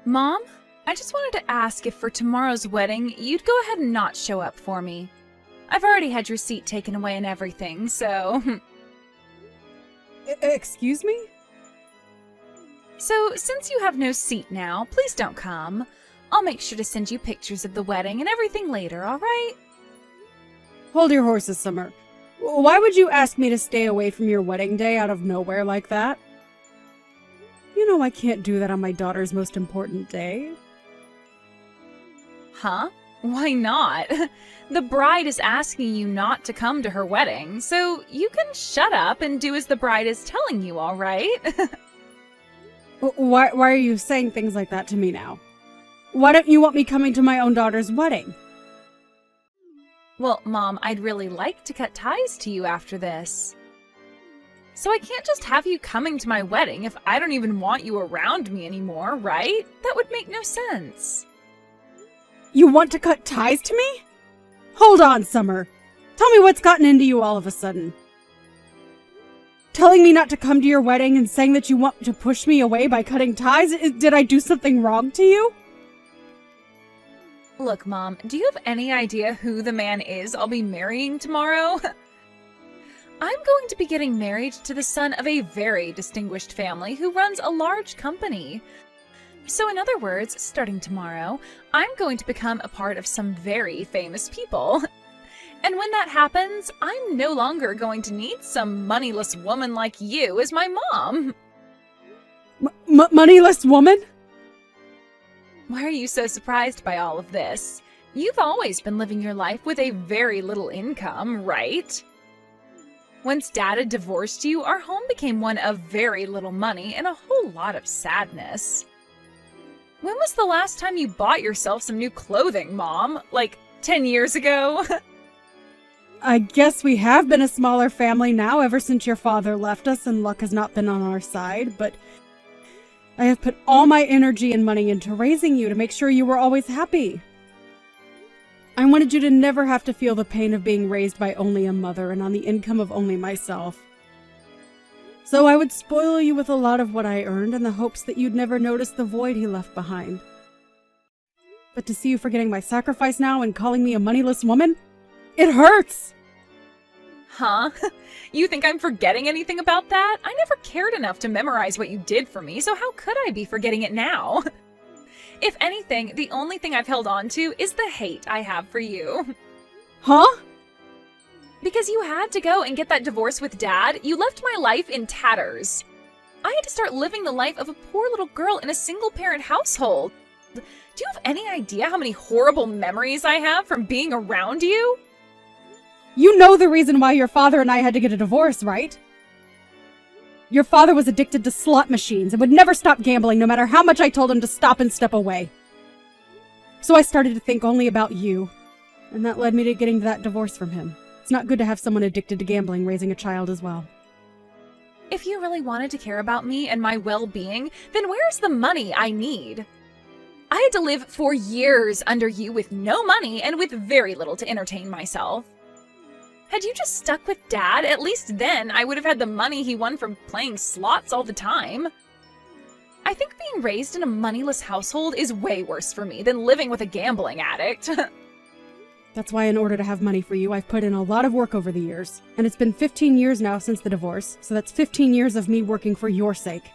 Mom, I just wanted to ask if for tomorrow's wedding, you'd go ahead and not show up for me. I've already had your seat taken away and everything, so... Excuse me? So, since you have no seat now, please don't come. I'll make sure to send you pictures of the wedding and everything later, alright? Hold your horses, Summer. Why would you ask me to stay away from your wedding day out of nowhere like that? You know I can't do that on my daughter's most important day. Huh? Why not? The bride is asking you not to come to her wedding, so you can shut up and do as the bride is telling you, alright? Why are you saying things like that to me now? Why don't you want me coming to my own daughter's wedding? Well, Mom, I'd really like to cut ties to you after this. So I can't just have you coming to my wedding if I don't even want you around me anymore, right? That would make no sense. You want to cut ties to me? Hold on, Summer. Tell me what's gotten into you all of a sudden. Telling me not to come to your wedding and saying that you want to push me away by cutting ties? Did I do something wrong to you? Look, Mom, do you have any idea who the man is I'll be marrying tomorrow? I'm going to be getting married to the son of a very distinguished family who runs a large company. So in other words, starting tomorrow, I'm going to become a part of some very famous people. And when that happens, I'm no longer going to need some moneyless woman like you as my mom. Moneyless woman? Why are you so surprised by all of this? You've always been living your life with a very little income, right? Once Dad had divorced you, our home became one of very little money and a whole lot of sadness. When was the last time you bought yourself some new clothing, Mom? Like 10 years ago? I guess we have been a smaller family now ever since your father left us and luck has not been on our side, but I have put all my energy and money into raising you to make sure you were always happy. I wanted you to never have to feel the pain of being raised by only a mother and on the income of only myself. So I would spoil you with a lot of what I earned in the hopes that you'd never notice the void he left behind. But to see you forgetting my sacrifice now and calling me a moneyless woman? It hurts! Huh? You think I'm forgetting anything about that? I never cared enough to memorize what you did for me, so how could I be forgetting it now? If anything, the only thing I've held on to is the hate I have for you. Huh? Because you had to go and get that divorce with Dad, you left my life in tatters. I had to start living the life of a poor little girl in a single-parent household. Do you have any idea how many horrible memories I have from being around you? You know the reason why your father and I had to get a divorce, right? Your father was addicted to slot machines and would never stop gambling no matter how much I told him to stop and step away. So I started to think only about you, and that led me to getting that divorce from him. It's not good to have someone addicted to gambling raising a child as well. If you really wanted to care about me and my well-being, then where's the money I need? I had to live for years under you with no money and with very little to entertain myself. Had you just stuck with Dad, at least then I would have had the money he won from playing slots all the time. I think being raised in a moneyless household is way worse for me than living with a gambling addict. That's why in order to have money for you, I've put in a lot of work over the years. And it's been 15 years now since the divorce, so that's 15 years of me working for your sake.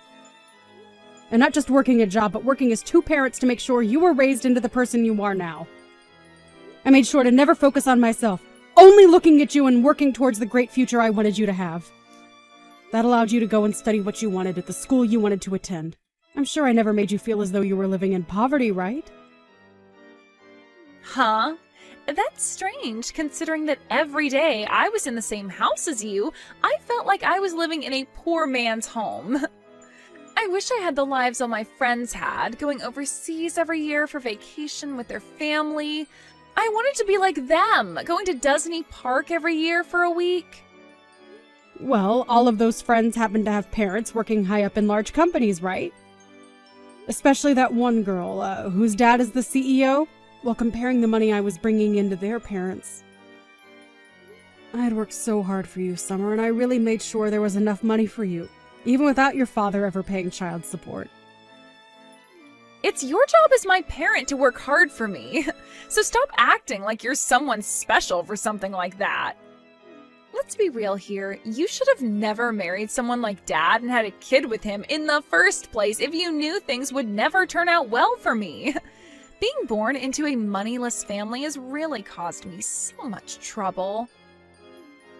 And not just working a job, but working as two parents to make sure you were raised into the person you are now. I made sure to never focus on myself, only looking at you and working towards the great future I wanted you to have. That allowed you to go and study what you wanted at the school you wanted to attend. I'm sure I never made you feel as though you were living in poverty, right? Huh? That's strange, considering that every day I was in the same house as you, I felt like I was living in a poor man's home. I wish I had the lives all my friends had, going overseas every year for vacation with their family. I wanted to be like them, going to Disney Park every year for a week. Well, all of those friends happen to have parents working high up in large companies, right? Especially that one girl, whose dad is the CEO, while comparing the money I was bringing into their parents. I had worked so hard for you, Summer, and I really made sure there was enough money for you, even without your father ever paying child support. It's your job as my parent to work hard for me. So stop acting like you're someone special for something like that. Let's be real here. You should have never married someone like Dad and had a kid with him in the first place if you knew things would never turn out well for me. Being born into a moneyless family has really caused me so much trouble.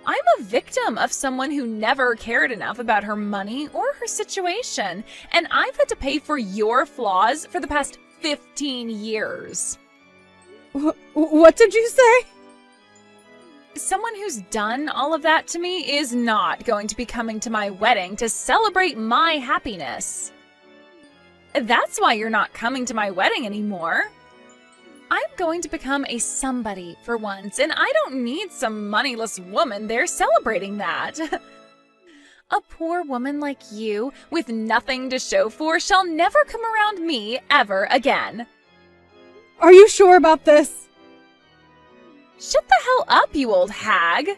I'm a victim of someone who never cared enough about her money or her situation, and I've had to pay for your flaws for the past 15 years. What did you say? Someone who's done all of that to me is not going to be coming to my wedding to celebrate my happiness. That's why you're not coming to my wedding anymore. I'm going to become a somebody for once, and I don't need some moneyless woman there celebrating that. A poor woman like you, with nothing to show for, shall never come around me ever again. Are you sure about this? Shut the hell up, you old hag!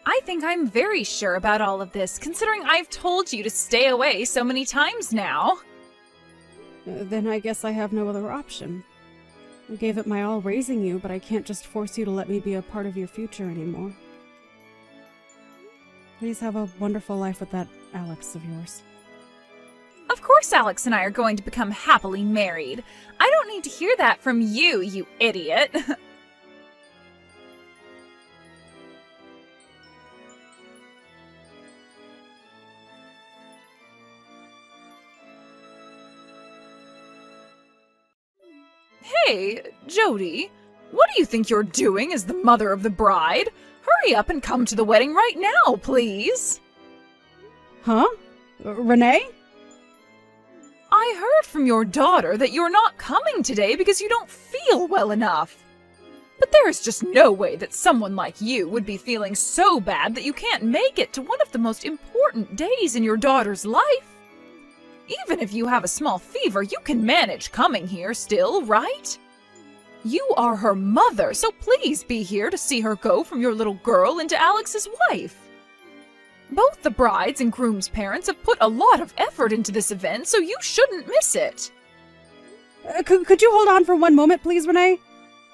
I think I'm very sure about all of this, considering I've told you to stay away so many times now. Then I guess I have no other option. I gave it my all raising you, but I can't just force you to let me be a part of your future anymore. Please have a wonderful life with that Alex of yours. Of course Alex and I are going to become happily married. I don't need to hear that from you, you idiot. Hey, Jody, what do you think you're doing as the mother of the bride? Hurry up and come to the wedding right now, please. Huh? Renee? I heard from your daughter that you're not coming today because you don't feel well enough. But there is just no way that someone like you would be feeling so bad that you can't make it to one of the most important days in your daughter's life. Even if you have a small fever, you can manage coming here still, right? You are her mother, so please be here to see her go from your little girl into Alex's wife. Both the bride's and groom's parents have put a lot of effort into this event, so you shouldn't miss it. Could you hold on for one moment, please, Renee?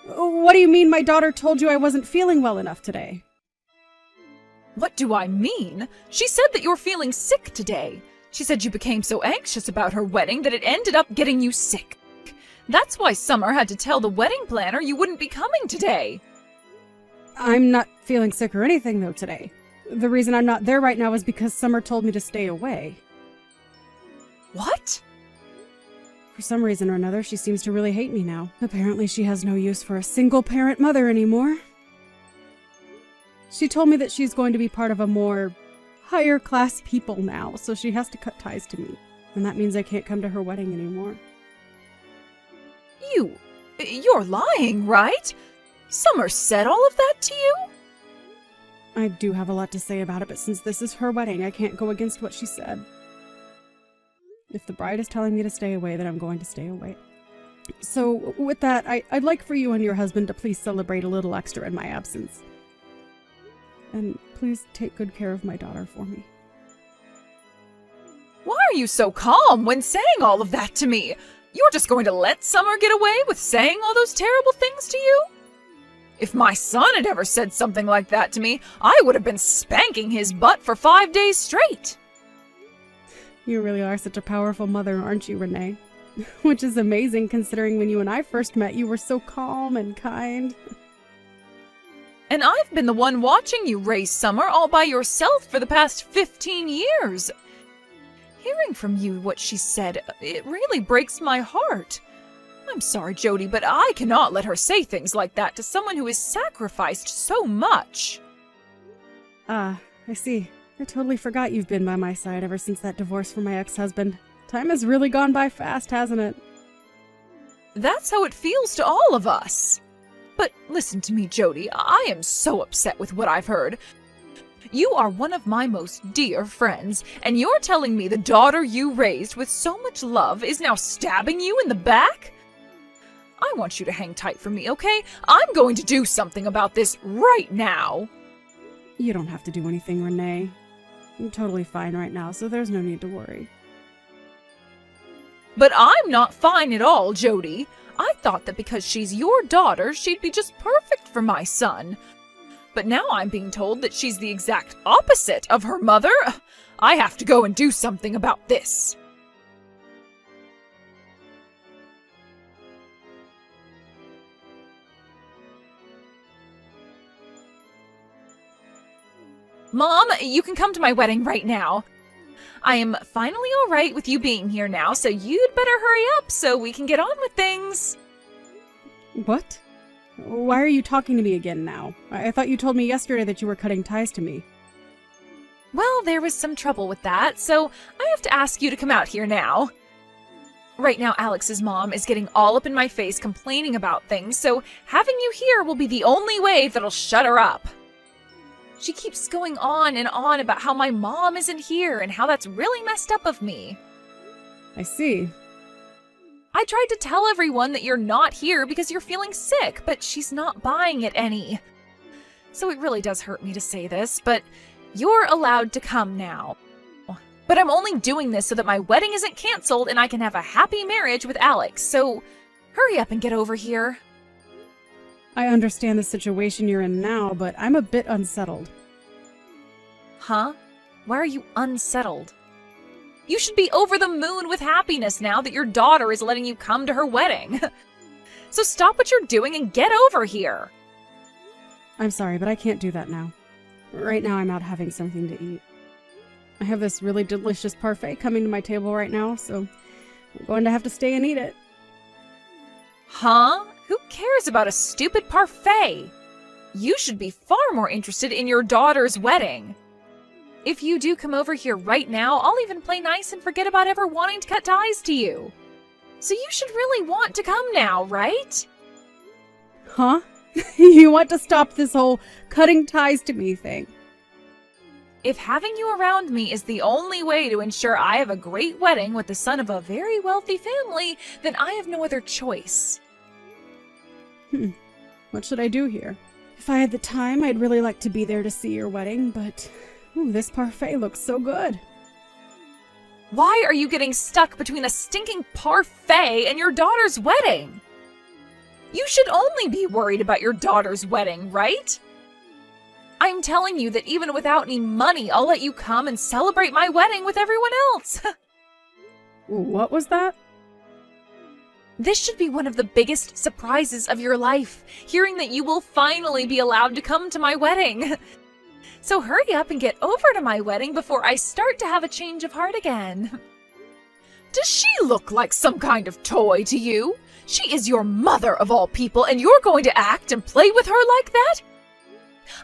What do you mean my daughter told you I wasn't feeling well enough today? What do I mean? She said that you're feeling sick today. She said you became so anxious about her wedding that it ended up getting you sick. That's why Summer had to tell the wedding planner you wouldn't be coming today. I'm not feeling sick or anything, though, today. The reason I'm not there right now is because Summer told me to stay away. What? For some reason or another, she seems to really hate me now. Apparently she has no use for a single-parent mother anymore. She told me that she's going to be part of a more higher-class people now, so she has to cut ties to me. And that means I can't come to her wedding anymore. You're lying, right? Summer said all of that to you? I do have a lot to say about it, but since this is her wedding, I can't go against what she said. If the bride is telling me to stay away, then I'm going to stay away. So, with that, I'd like for you and your husband to please celebrate a little extra in my absence. And please take good care of my daughter for me. Why are you so calm when saying all of that to me? You're just going to let Summer get away with saying all those terrible things to you? If my son had ever said something like that to me, I would have been spanking his butt for 5 days straight. You really are such a powerful mother, aren't you, Renee? Which is amazing considering when you and I first met, you were so calm and kind. And I've been the one watching you raise Summer all by yourself for the past 15 years. Hearing from you what she said, it really breaks my heart. I'm sorry, Jody, but I cannot let her say things like that to someone who has sacrificed so much. I see. I totally forgot you've been by my side ever since that divorce from my ex-husband. Time has really gone by fast, hasn't it? That's how it feels to all of us. But listen to me, Jody. I am so upset with what I've heard. You are one of my most dear friends, and you're telling me the daughter you raised with so much love is now stabbing you in the back? I want you to hang tight for me, okay? I'm going to do something about this right now. You don't have to do anything, Renee. I'm totally fine right now, so there's no need to worry. But I'm not fine at all, Jody. I thought that because she's your daughter, she'd be just perfect for my son. But now I'm being told that she's the exact opposite of her mother. I have to go and do something about this. Mom, you can come to my wedding right now. I am finally all right with you being here now, so you'd better hurry up so we can get on with things. What? Why are you talking to me again now? I thought you told me yesterday that you were cutting ties to me. Well, there was some trouble with that, so I have to ask you to come out here now. Right now, Alex's mom is getting all up in my face complaining about things, so having you here will be the only way that'll shut her up. She keeps going on and on about how my mom isn't here and how that's really messed up of me. I see. I tried to tell everyone that you're not here because you're feeling sick, but she's not buying it any. So it really does hurt me to say this, but you're allowed to come now. But I'm only doing this so that my wedding isn't canceled and I can have a happy marriage with Alex, so hurry up and get over here. I understand the situation you're in now, but I'm a bit unsettled. Huh? Why are you unsettled? You should be over the moon with happiness now that your daughter is letting you come to her wedding. So stop what you're doing and get over here. I'm sorry, but I can't do that now. Right now I'm out having something to eat. I have this really delicious parfait coming to my table right now, so I'm going to have to stay and eat it. Huh? Who cares about a stupid parfait? You should be far more interested in your daughter's wedding. If you do come over here right now, I'll even play nice and forget about ever wanting to cut ties to you. So you should really want to come now, right? Huh? You want to stop this whole cutting ties to me thing? If having you around me is the only way to ensure I have a great wedding with the son of a very wealthy family, then I have no other choice. What should I do here? If I had the time, I'd really like to be there to see your wedding, but this parfait looks so good. Why are you getting stuck between a stinking parfait and your daughter's wedding? You should only be worried about your daughter's wedding, right? I'm telling you that even without any money, I'll let you come and celebrate my wedding with everyone else. What was that? This should be one of the biggest surprises of your life, hearing that you will finally be allowed to come to my wedding. So hurry up and get over to my wedding before I start to have a change of heart again. Does she look like some kind of toy to you? She is your mother of all people, and you're going to act and play with her like that?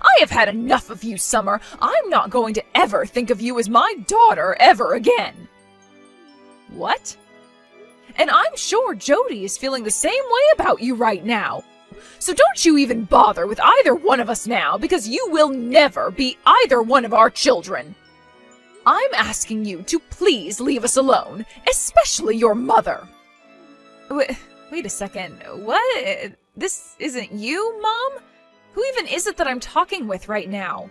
I have had enough of you, Summer. I'm not going to ever think of you as my daughter ever again. What? And I'm sure Jody is feeling the same way about you right now. So don't you even bother with either one of us now, because you will never be either one of our children. I'm asking you to please leave us alone, especially your mother. Wait a second. What? This isn't you, Mom? Who even is it that I'm talking with right now?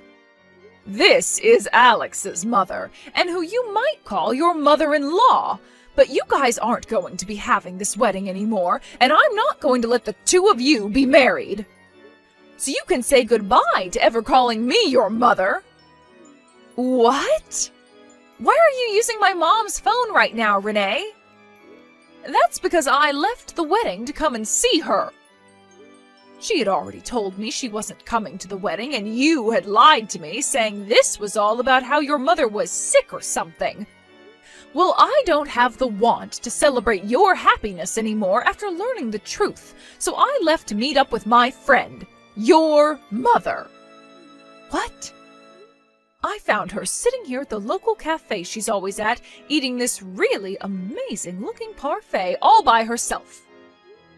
This is Alex's mother, and who you might call your mother-in-law. But you guys aren't going to be having this wedding anymore, and I'm not going to let the two of you be married. So you can say goodbye to ever calling me your mother. What? Why are you using my mom's phone right now, Renee? That's because I left the wedding to come and see her. She had already told me she wasn't coming to the wedding, and you had lied to me, saying this was all about how your mother was sick or something. Well, I don't have the want to celebrate your happiness anymore after learning the truth, so I left to meet up with my friend, your mother. What? I found her sitting here at the local cafe she's always at, eating this really amazing-looking parfait all by herself.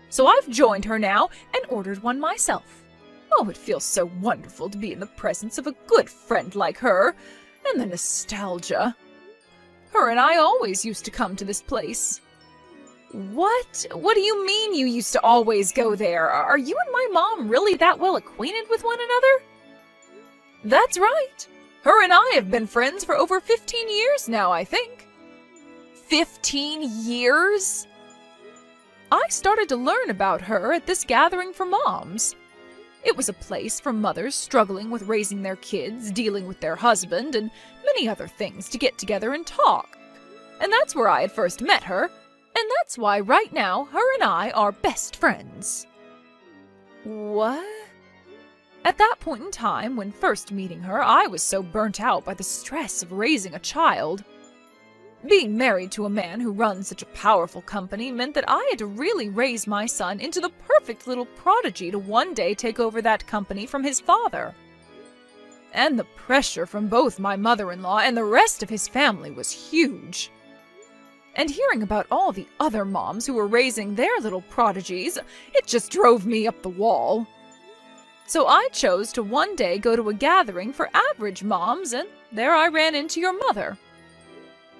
So I've joined her now and ordered one myself. Oh, it feels so wonderful to be in the presence of a good friend like her, and the nostalgia. Her and I always used to come to this place. What? What do you mean you used to always go there? Are you and my mom really that well acquainted with one another? That's right. Her and I have been friends for over 15 years now, I think. 15 years? I started to learn about her at this gathering for moms. It was a place for mothers struggling with raising their kids, dealing with their husband, and many other things to get together and talk. And that's where I had first met her, and that's why right now her and I are best friends. What? At that point in time, when first meeting her, I was so burnt out by the stress of raising a child. Being married to a man who runs such a powerful company meant that I had to really raise my son into the perfect little prodigy to one day take over that company from his father. And the pressure from both my mother-in-law and the rest of his family was huge. And hearing about all the other moms who were raising their little prodigies, it just drove me up the wall. So I chose to one day go to a gathering for average moms, and there I ran into your mother.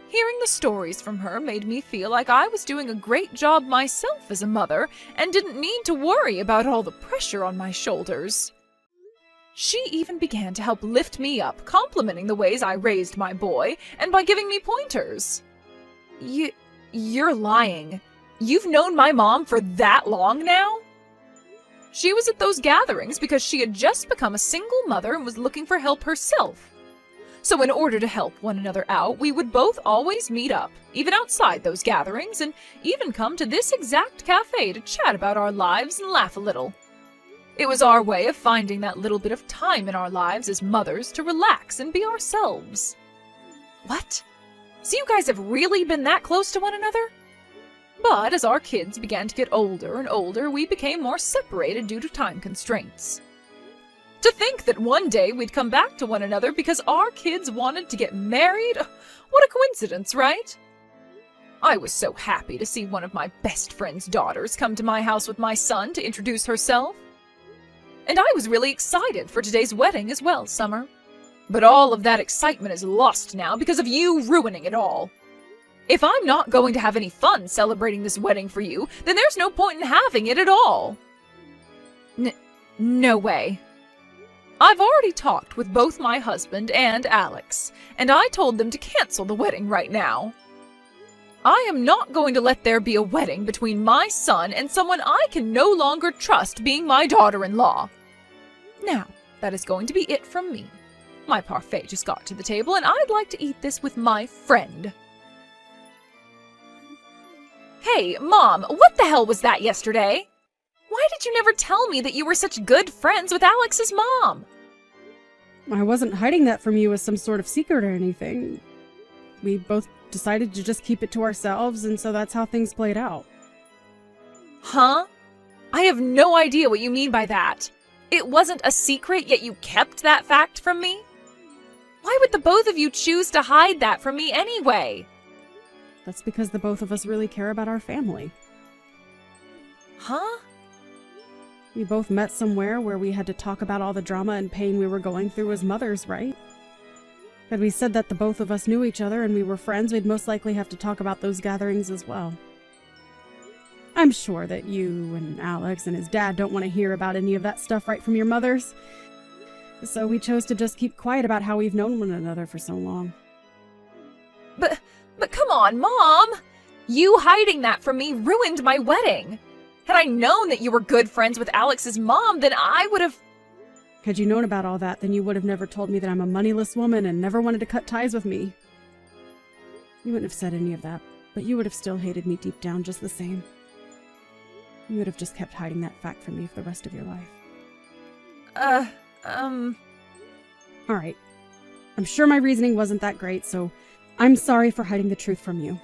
Hearing the stories from her made me feel like I was doing a great job myself as a mother and didn't need to worry about all the pressure on my shoulders. She even began to help lift me up, complimenting the ways I raised my boy and by giving me pointers. You're lying. You've known my mom for that long now? She was at those gatherings because she had just become a single mother and was looking for help herself. So in order to help one another out, we would both always meet up, even outside those gatherings, and even come to this exact cafe to chat about our lives and laugh a little. It was our way of finding that little bit of time in our lives as mothers to relax and be ourselves. What? So you guys have really been that close to one another? But as our kids began to get older and older, we became more separated due to time constraints. To think that one day we'd come back to one another because our kids wanted to get married? What a coincidence, right? I was so happy to see one of my best friend's daughters come to my house with my son to introduce herself. And I was really excited for today's wedding as well, Summer. But all of that excitement is lost now because of you ruining it all. If I'm not going to have any fun celebrating this wedding for you, then there's no point in having it at all. No way. I've already talked with both my husband and Alex, and I told them to cancel the wedding right now. I am not going to let there be a wedding between my son and someone I can no longer trust being my daughter-in-law. Now, that is going to be it from me. My parfait just got to the table, and I'd like to eat this with my friend. Hey, Mom, what the hell was that yesterday? Why did you never tell me that you were such good friends with Alex's mom? I wasn't hiding that from you as some sort of secret or anything. We both decided to just keep it to ourselves, and so that's how things played out. Huh? I have no idea what you mean by that. It wasn't a secret, yet you kept that fact from me? Why would the both of you choose to hide that from me anyway? That's because the both of us really care about our family. Huh? We both met somewhere where we had to talk about all the drama and pain we were going through as mothers, right? Had we said that the both of us knew each other and we were friends, we'd most likely have to talk about those gatherings as well. I'm sure that you and Alex and his dad don't want to hear about any of that stuff right from your mothers. So we chose to just keep quiet about how we've known one another for so long. But come on, Mom! You hiding that from me ruined my wedding! Had I known that you were good friends with Alex's mom, then I would have... Had you known about all that, then you would have never told me that I'm a moneyless woman and never wanted to cut ties with me. You wouldn't have said any of that, but you would have still hated me deep down just the same. You would have just kept hiding that fact from me for the rest of your life. Alright. I'm sure my reasoning wasn't that great, so I'm sorry for hiding the truth from you.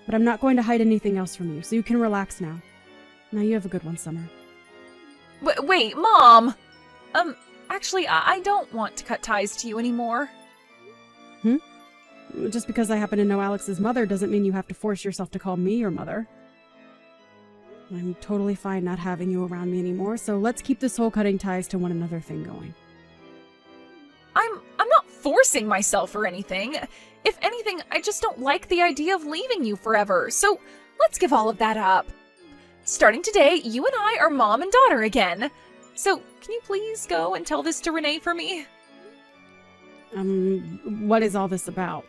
But I'm not going to hide anything else from you, so you can relax now. Now you have a good one, Summer. Wait, Mom! Actually, I don't want to cut ties to you anymore. Just because I happen to know Alex's mother doesn't mean you have to force yourself to call me your mother. I'm totally fine not having you around me anymore, so let's keep this whole cutting ties to one another thing going. I'm not forcing myself or anything. If anything, I just don't like the idea of leaving you forever, so let's give all of that up. Starting today, you and I are mom and daughter again. So, can you please go and tell this to Renee for me? What is all this about?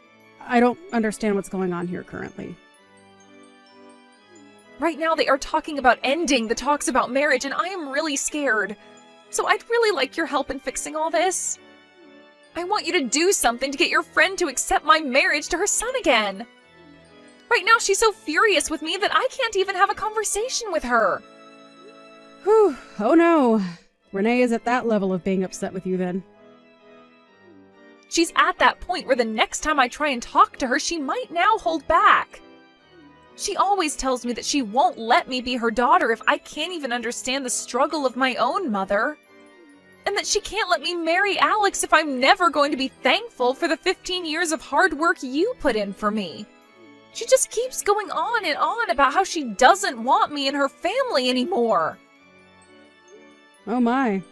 I don't understand what's going on here currently. Right now they are talking about ending the talks about marriage, and I am really scared. So I'd really like your help in fixing all this. I want you to do something to get your friend to accept my marriage to her son again. Right now she's so furious with me that I can't even have a conversation with her. Whew, oh no. Renee is at that level of being upset with you then. She's at that point where the next time I try and talk to her, she might now hold back. She always tells me that she won't let me be her daughter if I can't even understand the struggle of my own mother. And that she can't let me marry Alex if I'm never going to be thankful for the 15 years of hard work you put in for me. She just keeps going on and on about how she doesn't want me in her family anymore. Oh my.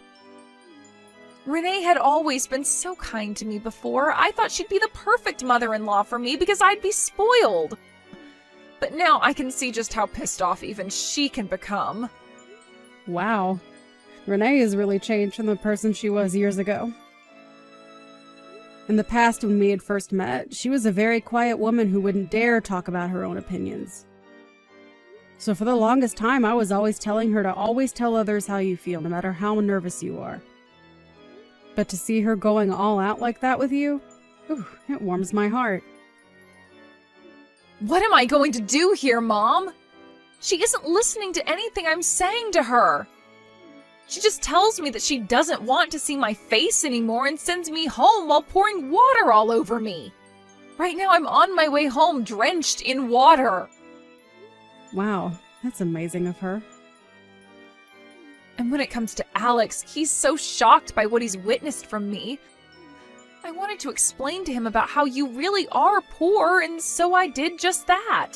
Renee had always been so kind to me before. I thought she'd be the perfect mother-in-law for me because I'd be spoiled. But now I can see just how pissed off even she can become. Wow. Renee has really changed from the person she was years ago. In the past, when we had first met, she was a very quiet woman who wouldn't dare talk about her own opinions. So for the longest time, I was always telling her to always tell others how you feel, no matter how nervous you are. But to see her going all out like that with you, it warms my heart. What am I going to do here, Mom? She isn't listening to anything I'm saying to her. She just tells me that she doesn't want to see my face anymore and sends me home while pouring water all over me. Right now I'm on my way home drenched in water. Wow, that's amazing of her. And when it comes to Alex, he's so shocked by what he's witnessed from me. I wanted to explain to him about how you really are poor, and so I did just that.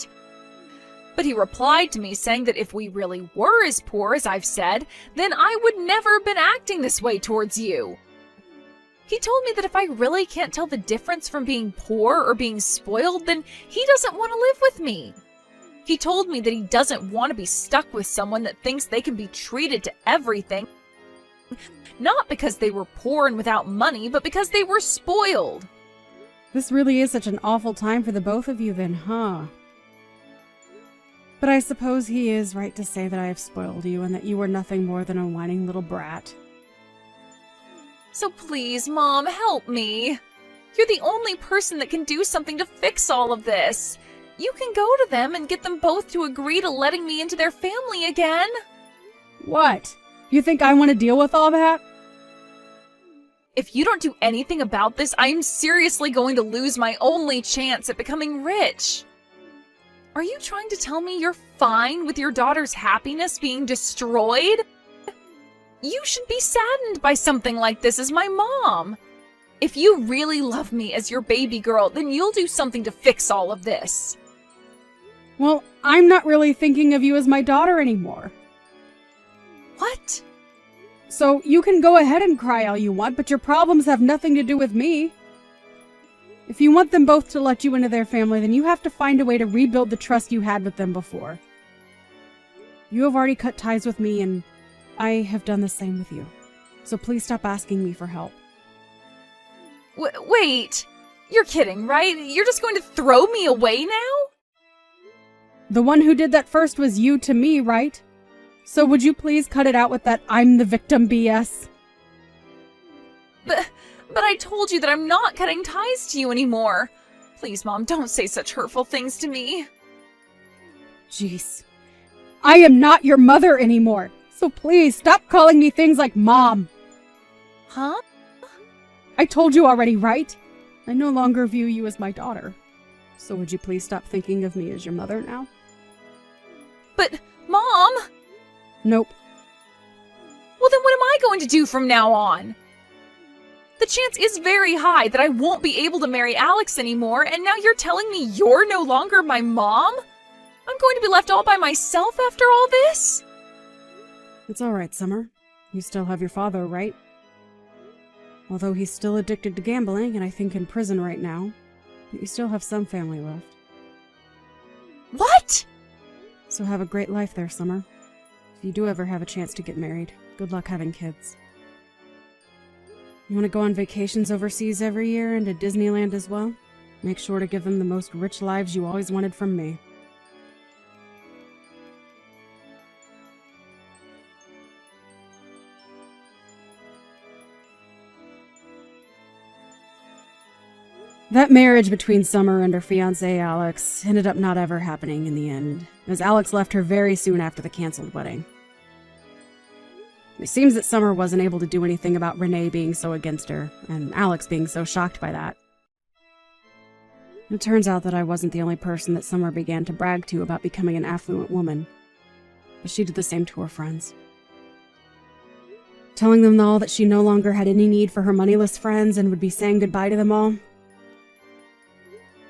But he replied to me saying that if we really were as poor as I've said, then I would never have been acting this way towards you. He told me that if I really can't tell the difference from being poor or being spoiled, then he doesn't want to live with me. He told me that he doesn't want to be stuck with someone that thinks they can be treated to everything, not because they were poor and without money, but because they were spoiled. This really is such an awful time for the both of you then, huh? But I suppose he is right to say that I have spoiled you and that you are nothing more than a whining little brat. So please, Mom, help me. You're the only person that can do something to fix all of this. You can go to them and get them both to agree to letting me into their family again. What? You think I want to deal with all that? If you don't do anything about this, I am seriously going to lose my only chance at becoming rich. Are you trying to tell me you're fine with your daughter's happiness being destroyed? You should be saddened by something like this as my mom. If you really love me as your baby girl, then you'll do something to fix all of this. Well, I'm not really thinking of you as my daughter anymore. What? So you can go ahead and cry all you want, but your problems have nothing to do with me. If you want them both to let you into their family, then you have to find a way to rebuild the trust you had with them before. You have already cut ties with me, and I have done the same with you. So please stop asking me for help. Wait, you're kidding, right? You're just going to throw me away now? The one who did that first was you to me, right? So would you please cut it out with that I'm the victim BS? But I told you that I'm not cutting ties to you anymore. Please, Mom, don't say such hurtful things to me. Jeez. I am not your mother anymore. So please stop calling me things like Mom. Huh? I told you already, right? I no longer view you as my daughter. So would you please stop thinking of me as your mother now? But, Mom! Nope. Well, then what am I going to do from now on? The chance is very high that I won't be able to marry Alex anymore, and now you're telling me you're no longer my mom? I'm going to be left all by myself after all this? It's all right, Summer. You still have your father, right? Although he's still addicted to gambling and I think in prison right now, but you still have some family left. What? So have a great life there, Summer. If you do ever have a chance to get married, good luck having kids. You want to go on vacations overseas every year and to Disneyland as well? Make sure to give them the most rich lives you always wanted from me. That marriage between Summer and her fiancé Alex ended up not ever happening in the end, as Alex left her very soon after the canceled wedding. It seems that Summer wasn't able to do anything about Renee being so against her, and Alex being so shocked by that. It turns out that I wasn't the only person that Summer began to brag to about becoming an affluent woman, but she did the same to her friends. Telling them all that she no longer had any need for her moneyless friends and would be saying goodbye to them all.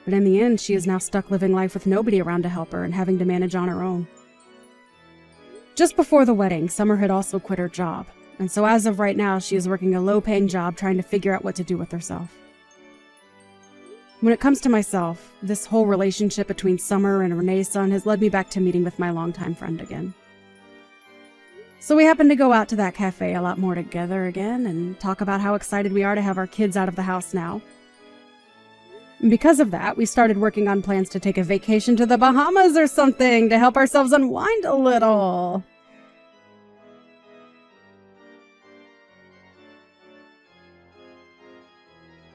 But in the end, she is now stuck living life with nobody around to help her and having to manage on her own. Just before the wedding, Summer had also quit her job, and so as of right now, she is working a low-paying job trying to figure out what to do with herself. When it comes to myself, this whole relationship between Summer and Renee's son has led me back to meeting with my longtime friend again. So we happened to go out to that cafe a lot more together again and talk about how excited we are to have our kids out of the house now. And because of that, we started working on plans to take a vacation to the Bahamas or something to help ourselves unwind a little.